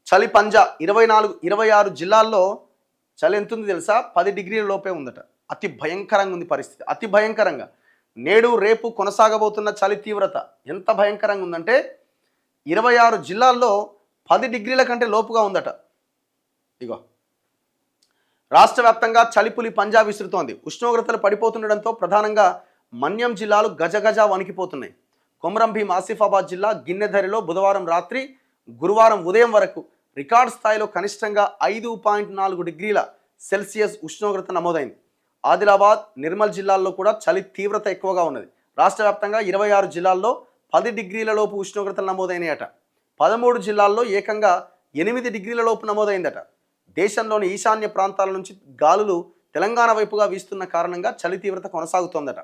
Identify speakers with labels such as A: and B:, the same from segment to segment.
A: చలి పంజా 26 జిల్లాల్లో చలి ఎంత ఉంది తెలుసా? 10 డిగ్రీల లోపే ఉందట. అతి భయంకరంగా ఉంది పరిస్థితి, అతి భయంకరంగా. నేడు రేపు కొనసాగబోతున్న చలి తీవ్రత ఎంత భయంకరంగా ఉందంటే 26 జిల్లాల్లో 10 డిగ్రీల కంటే లోపుగా ఉందట. ఇగో రాష్ట్ర వ్యాప్తంగా చలిపులి పంజా విసురుతోంది. ఉష్ణోగ్రతలు పడిపోతుండడంతో ప్రధానంగా మన్యం జిల్లాలు గజగజ వణికిపోతున్నాయి. కొమరం భీం ఆసిఫాబాద్ జిల్లా గిన్నెధరిలో బుధవారం రాత్రి గురువారం ఉదయం వరకు రికార్డు స్థాయిలో కనిష్టంగా 5.4 డిగ్రీల సెల్సియస్ ఉష్ణోగ్రత నమోదైంది. ఆదిలాబాద్ నిర్మల్ జిల్లాల్లో కూడా చలి తీవ్రత ఎక్కువగా ఉన్నది. రాష్ట్ర వ్యాప్తంగా 26 జిల్లాల్లో 10 డిగ్రీల లోపు ఉష్ణోగ్రతలు నమోదైనాయట. 13 జిల్లాల్లో ఏకంగా 8 డిగ్రీల లోపు నమోదైందట. దేశంలోని ఈశాన్య ప్రాంతాల నుంచి గాలులు తెలంగాణ వైపుగా వీస్తున్న కారణంగా చలి తీవ్రత కొనసాగుతోందట.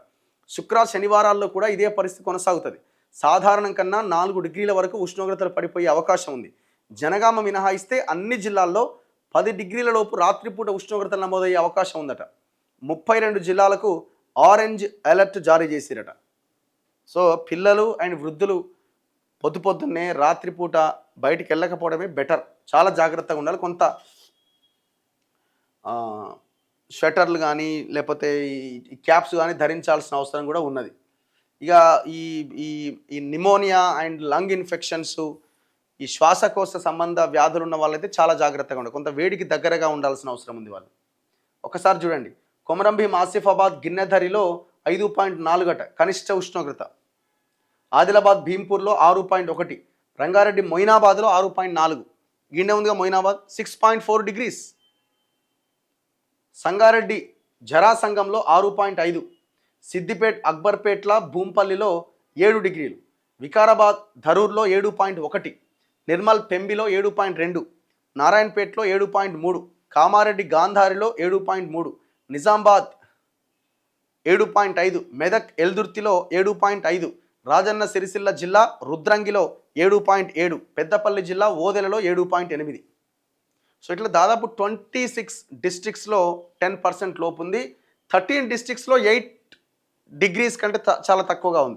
A: శుక్ర శనివారాల్లో కూడా ఇదే పరిస్థితి కొనసాగుతుంది. సాధారణం కన్నా 4 డిగ్రీల వరకు ఉష్ణోగ్రతలు పడిపోయే అవకాశం ఉంది. జనగామ మినహాయిస్తే అన్ని జిల్లాల్లో 10 డిగ్రీల లోపు రాత్రిపూట ఉష్ణోగ్రతలు నమోదయ్యే అవకాశం ఉందట. 32 జిల్లాలకు ఆరెంజ్ అలర్ట్ జారీ చేసిరట. సో పిల్లలు అండ్ వృద్ధులు పొద్దున్నే రాత్రిపూట బయటికి వెళ్ళకపోవడమే బెటర్. చాలా జాగ్రత్తగా ఉండాలి. కొంత స్వెటర్లు కానీ లేకపోతే ఈ క్యాప్స్ కానీ ధరించాల్సిన అవసరం కూడా ఉన్నది. ఇక ఈ ఈ ఈ నిమోనియా అండ్ లంగ్ ఇన్ఫెక్షన్స్, ఈ శ్వాసకోశ సంబంధ వ్యాధులు ఉన్న వాళ్ళైతే చాలా జాగ్రత్తగా ఉండాలి. కొంత వేడికి దగ్గరగా ఉండాల్సిన అవసరం ఉంది వాళ్ళు. ఒకసారి చూడండి, కొమరం భీం ఆసిఫాబాద్ గిన్నెధరిలో 5.4 అట కనిష్ట ఉష్ణోగ్రత. ఆదిలాబాద్ భీంపూర్లో 6.1, రంగారెడ్డి మొయినాబాద్లో 6.4, గిన్నె ఉందిగా మొయినాబాద్ 6.4 డిగ్రీస్, సంగారెడ్డి జరాసంగంలో 6.5, సిద్దిపేట్ అక్బర్పేట్ల భూంపల్లిలో 7 డిగ్రీలు, వికారాబాద్ ధరూర్లో 7.1, నిర్మల్ పెంబిలో 7.2, నారాయణపేటలో 7.3, కామారెడ్డి గాంధారిలో 7.3, నిజామాబాద్ 7.5, మెదక్ ఎల్దుర్తిలో 7.5, రాజన్న సిరిసిల్ల జిల్లా రుద్రంగిలో 7.7, పెద్దపల్లి జిల్లా ఓదెలలో 7.8. సో ఇట్లా దాదాపు 26 డిస్ట్రిక్ట్స్లో 10% లోపు ఉంది. 13 డిస్ట్రిక్ట్స్లో 8 డిగ్రీస్ కంటే చాలా తక్కువగా ఉంది.